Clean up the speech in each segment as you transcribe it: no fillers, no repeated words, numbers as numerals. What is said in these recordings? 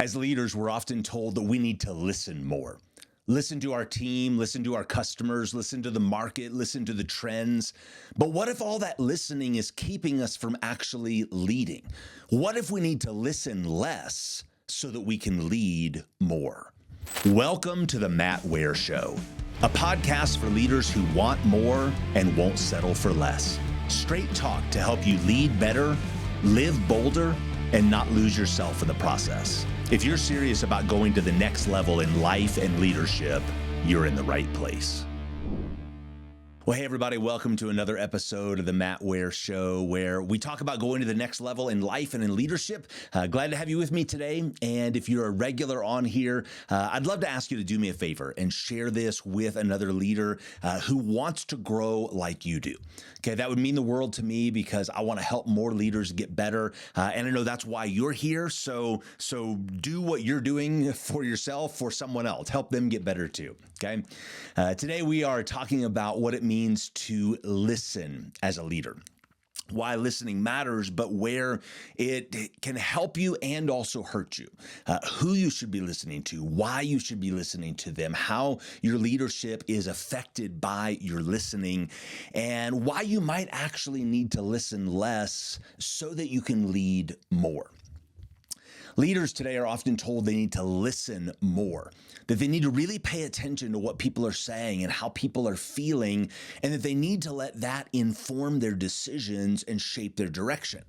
As leaders, we're often told that we need to listen more. Listen to our team, listen to our customers, listen to the market, listen to the trends. But what if all that listening is keeping us from actually leading? What if we need to listen less so that we can lead more? Welcome to the Ware Show, a podcast for leaders who want more and won't settle for less. Straight talk to help you lead better, live bolder, and not lose yourself in the process. If you're serious about going to the next level in life and leadership, you're in the right place. Well, hey, everybody, welcome to another episode of the Ware Show, where we talk about going to the next level in life and in leadership. Glad to have you with me today. And if you're a regular on here, I'd love to ask you to do me a favor and share this with another leader who wants to grow like you do. Okay, that would mean the world to me because I want to help more leaders get better. And I know that's why you're here. So do what you're doing for yourself, for someone else. Help them get better too. Okay. Today we are talking about what it means to listen as a leader. Why listening matters, but where it can help you and also hurt you. Who you should be listening to, why you should be listening to them, how your leadership is affected by your listening, and why you might actually need to listen less so that you can lead more. Leaders today are often told they need to listen more, that they need to really pay attention to what people are saying and how people are feeling, and that they need to let that inform their decisions and shape their direction.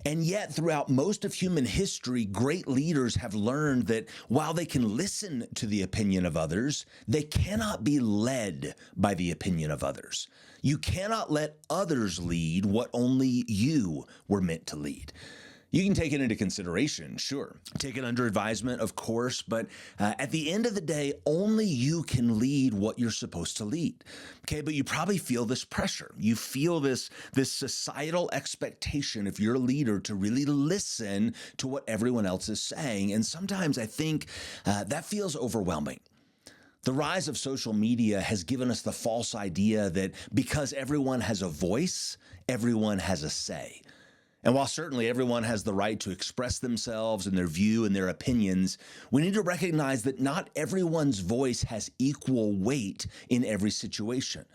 And yet, throughout most of human history, great leaders have learned that while they can listen to the opinion of others, they cannot be led by the opinion of others. You cannot let others lead what only you were meant to lead. You can take it into consideration, sure. Take it under advisement, of course, but at the end of the day, only you can lead what you're supposed to lead. Okay, but you probably feel this pressure. You feel this societal expectation if you're a leader to really listen to what everyone else is saying. And sometimes I think that feels overwhelming. The rise of social media has given us the false idea that because everyone has a voice, everyone has a say. And while certainly everyone has the right to express themselves and their view and their opinions, we need to recognize that not everyone's voice has equal weight in every situation.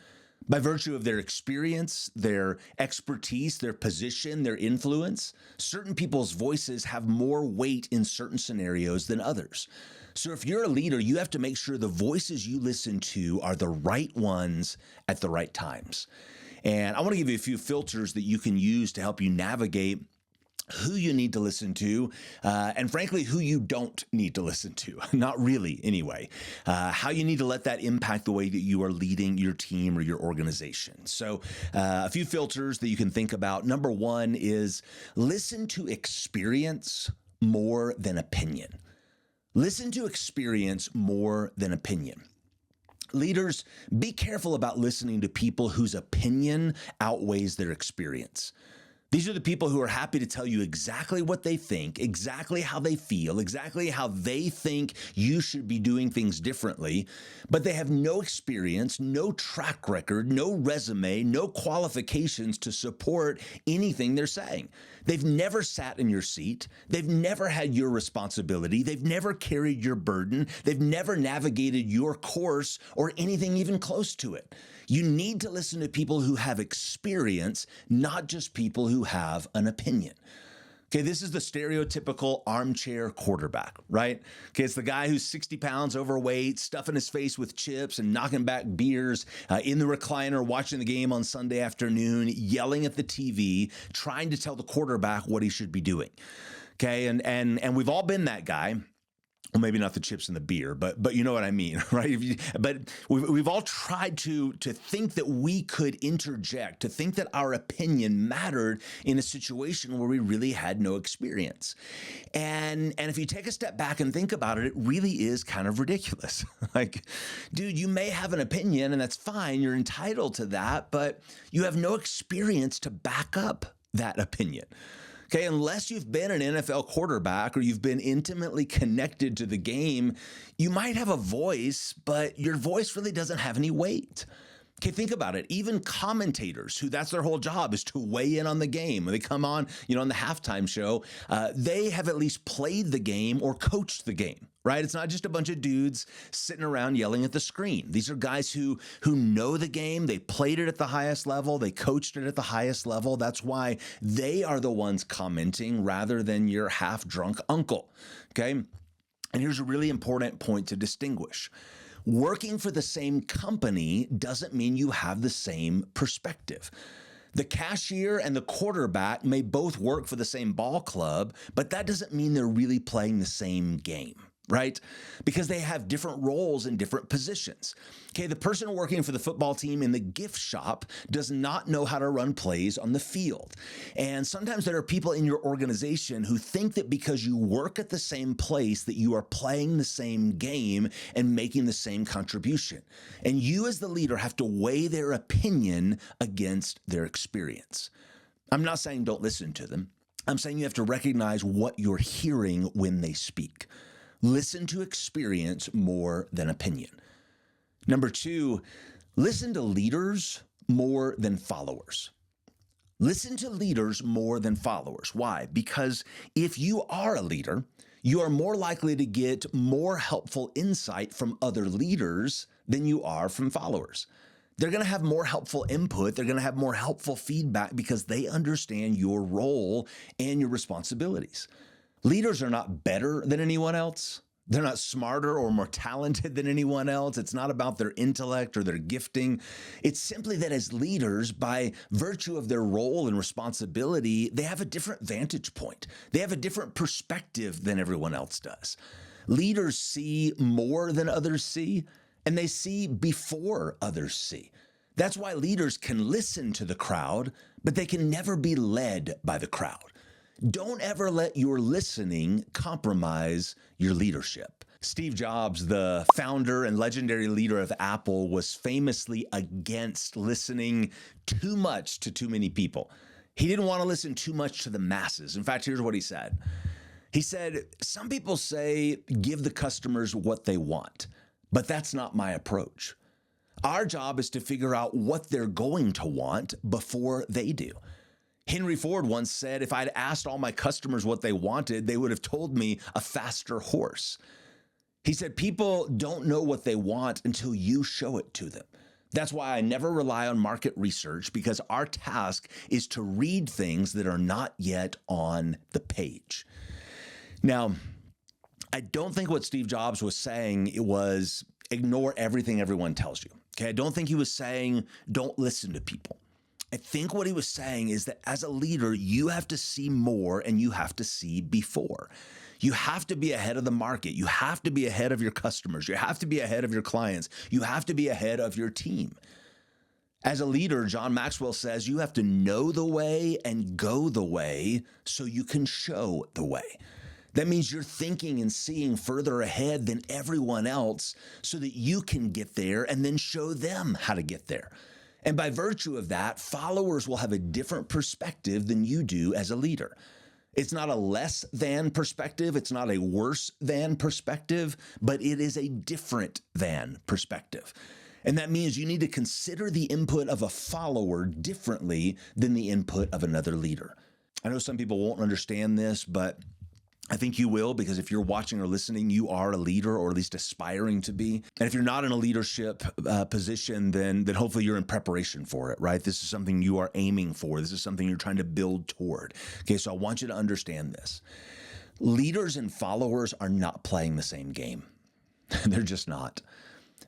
By virtue of their experience, their expertise, their position, their influence, certain people's voices have more weight in certain scenarios than others. So if you're a leader, you have to make sure the voices you listen to are the right ones at the right times. And I want to give you a few filters that you can use to help you navigate who you need to listen to, and frankly, who you don't need to listen to. Not really, anyway. How you need to let that impact the way that you are leading your team or your organization. So a few filters that you can think about. Number one is listen to experience more than opinion. Listen to experience more than opinion. Leaders, be careful about listening to people whose opinion outweighs their experience. These are the people who are happy to tell you exactly what they think, exactly how they feel, exactly how they think you should be doing things differently, but they have no experience, no track record, no resume, no qualifications to support anything they're saying. They've never sat in your seat. They've never had your responsibility. They've never carried your burden. They've never navigated your course or anything even close to it. You need to listen to people who have experience, not just people who have an opinion. Okay, this is the stereotypical armchair quarterback, right? Okay, it's the guy who's 60 pounds overweight, stuffing his face with chips and knocking back beers in the recliner, watching the game on Sunday afternoon, yelling at the TV, trying to tell the quarterback what he should be doing. Okay, and we've all been that guy. Well, maybe not the chips and the beer, but you know what I mean, right? But we've all tried to think that we could interject, to think that our opinion mattered in a situation where we really had no experience. And if you take a step back and think about it, it really is kind of ridiculous. Like, dude, you may have an opinion and that's fine. You're entitled to that, but you have no experience to back up that opinion. Okay, unless you've been an NFL quarterback or you've been intimately connected to the game, you might have a voice, but your voice really doesn't have any weight. Okay, think about it. Even commentators, who that's their whole job is to weigh in on the game. When they come on, on the halftime show, they have at least played the game or coached the game, right? It's not just a bunch of dudes sitting around yelling at the screen. These are guys who know the game. They played it at the highest level. They coached it at the highest level. That's why they are the ones commenting rather than your half-drunk uncle, okay? And here's a really important point to distinguish. Working for the same company doesn't mean you have the same perspective. The cashier and the quarterback may both work for the same ball club, but that doesn't mean they're really playing the same game, right? Because they have different roles and different positions. Okay, the person working for the football team in the gift shop does not know how to run plays on the field. And sometimes there are people in your organization who think that because you work at the same place that you are playing the same game and making the same contribution. And you as the leader have to weigh their opinion against their experience. I'm not saying don't listen to them. I'm saying you have to recognize what you're hearing when they speak. Listen to experience more than opinion. Number 2, listen to leaders more than followers. Listen to leaders more than followers. Why? Because if you are a leader, you are more likely to get more helpful insight from other leaders than you are from followers. They're going to have more helpful input. They're going to have more helpful feedback because they understand your role and your responsibilities. Leaders are not better than anyone else. They're not smarter or more talented than anyone else. It's not about their intellect or their gifting. It's simply that as leaders, by virtue of their role and responsibility, they have a different vantage point. They have a different perspective than everyone else does. Leaders see more than others see, and they see before others see. That's why leaders can listen to the crowd, but they can never be led by the crowd. Don't ever let your listening compromise your leadership. Steve Jobs, the founder and legendary leader of Apple, was famously against listening too much to too many people. He didn't want to listen too much to the masses. In fact, here's what he said. He said, "Some people say give the customers what they want, but that's not my approach. Our job is to figure out what they're going to want before they do." Henry Ford once said, "If I'd asked all my customers what they wanted, they would have told me a faster horse." He said, people don't know what they want until you show it to them. That's why I never rely on market research, because our task is to read things that are not yet on the page. Now, I don't think what Steve Jobs was saying was ignore everything everyone tells you. Okay, I don't think he was saying don't listen to people. I think what he was saying is that as a leader, you have to see more and you have to see before. You have to be ahead of the market. You have to be ahead of your customers. You have to be ahead of your clients. You have to be ahead of your team. As a leader, John Maxwell says, you have to know the way and go the way so you can show the way. That means you're thinking and seeing further ahead than everyone else so that you can get there and then show them how to get there. And by virtue of that, followers will have a different perspective than you do as a leader. It's not a less than perspective. It's not a worse than perspective, but it is a different than perspective. And that means you need to consider the input of a follower differently than the input of another leader. I know some people won't understand this, but I think you will, because if you're watching or listening, you are a leader, or at least aspiring to be. And if you're not in a leadership position, then hopefully you're in preparation for it, right? This is something you are aiming for. This is something you're trying to build toward. Okay, so I want you to understand this. Leaders and followers are not playing the same game. They're just not.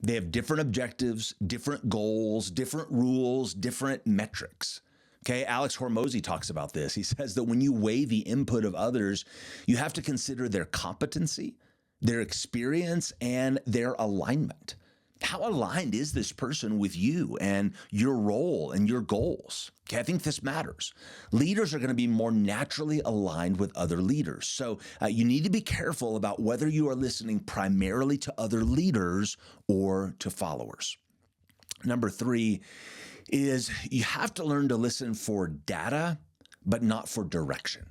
They have different objectives, different goals, different rules, different metrics. Okay, Alex Hormozy talks about this. He says that when you weigh the input of others, you have to consider their competency, their experience, and their alignment. How aligned is this person with you and your role and your goals? Okay, I think this matters. Leaders are going to be more naturally aligned with other leaders. So you need to be careful about whether you are listening primarily to other leaders or to followers. Number 3 is you have to learn to listen for data, but not for direction.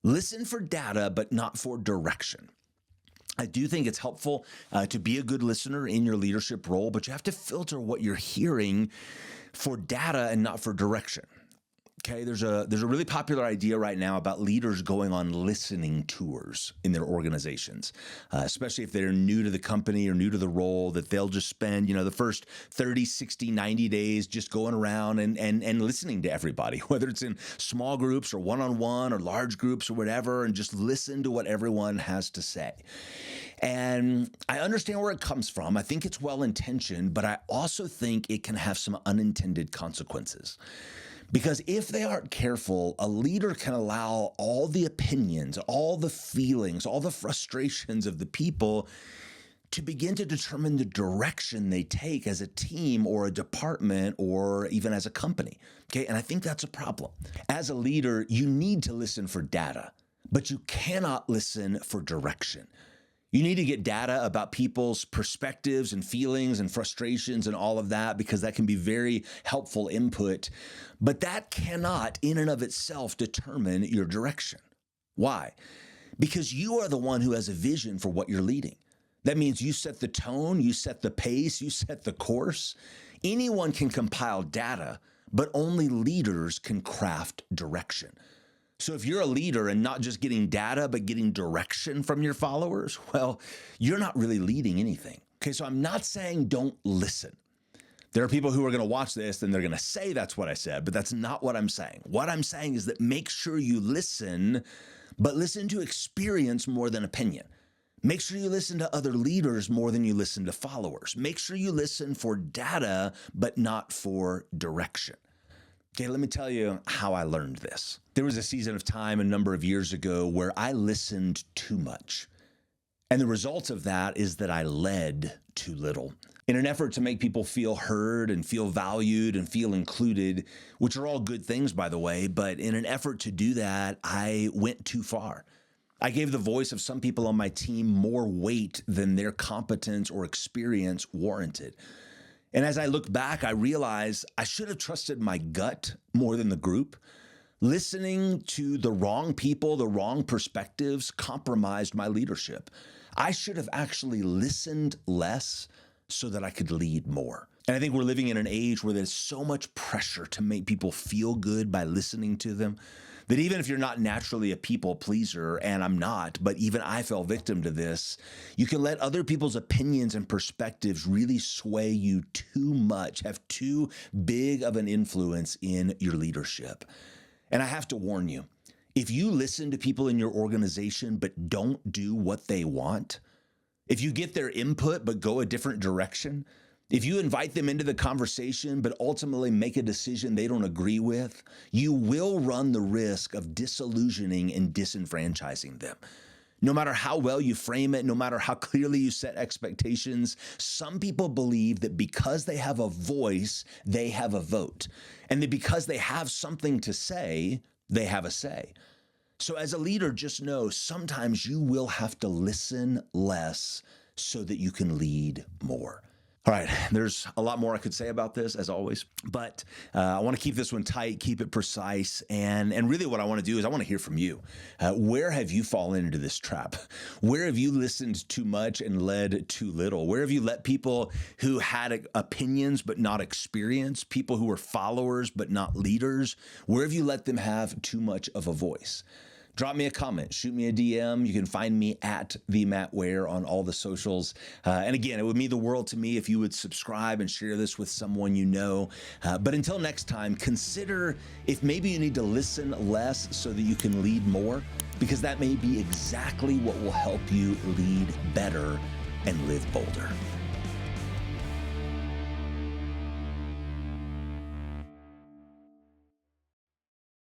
Listen for data, but not for direction. I do think it's helpful to be a good listener in your leadership role, but you have to filter what you're hearing for data and not for direction. Okay, there's a really popular idea right now about leaders going on listening tours in their organizations, especially if they're new to the company or new to the role, that they'll just spend, the first 30, 60, 90 days just going around and listening to everybody, whether it's in small groups or one-on-one or large groups or whatever, and just listen to what everyone has to say. And I understand where it comes from. I think it's well-intentioned, but I also think it can have some unintended consequences. Because if they aren't careful, a leader can allow all the opinions, all the feelings, all the frustrations of the people to begin to determine the direction they take as a team or a department or even as a company. Okay, and I think that's a problem. As a leader, you need to listen for data, but you cannot listen for direction. You need to get data about people's perspectives and feelings and frustrations and all of that, because that can be very helpful input. But that cannot, in and of itself, determine your direction. Why? Because you are the one who has a vision for what you're leading. That means you set the tone, you set the pace, you set the course. Anyone can compile data, but only leaders can craft direction. So if you're a leader and not just getting data, but getting direction from your followers, well, you're not really leading anything. Okay, so I'm not saying don't listen. There are people who are going to watch this and they're going to say that's what I said, but that's not what I'm saying. What I'm saying is that make sure you listen, but listen to experience more than opinion. Make sure you listen to other leaders more than you listen to followers. Make sure you listen for data, but not for direction. Okay, let me tell you how I learned this. There was a season of time a number of years ago where I listened too much. And the result of that is that I led too little. In an effort to make people feel heard and feel valued and feel included, which are all good things, by the way, but in an effort to do that, I went too far. I gave the voice of some people on my team more weight than their competence or experience warranted. And as I look back, I realize I should have trusted my gut more than the group. Listening to the wrong people, the wrong perspectives, compromised my leadership. I should have actually listened less so that I could lead more. And I think we're living in an age where there's so much pressure to make people feel good by listening to them, that even if you're not naturally a people pleaser, and I'm not, but even I fell victim to this, you can let other people's opinions and perspectives really sway you too much, have too big of an influence in your leadership. And I have to warn you, if you listen to people in your organization but don't do what they want, if you get their input but go a different direction, if you invite them into the conversation, but ultimately make a decision they don't agree with, you will run the risk of disillusioning and disenfranchising them. No matter how well you frame it, no matter how clearly you set expectations, some people believe that because they have a voice, they have a vote. And that because they have something to say, they have a say. So as a leader, just know sometimes you will have to listen less so that you can lead more. All right, there's a lot more I could say about this, as always, but I want to keep this one tight, keep it precise, and really what I want to do is I want to hear from you. Where have you fallen into this trap? Where have you listened too much and led too little? Where have you let people who had opinions but not experience, people who were followers but not leaders, where have you let them have too much of a voice? Drop me a comment, shoot me a DM. You can find me at the Matt Ware on all the socials. And again, it would mean the world to me if you would subscribe and share this with someone you know. But until next time, consider if maybe you need to listen less so that you can lead more, because that may be exactly what will help you lead better and live bolder.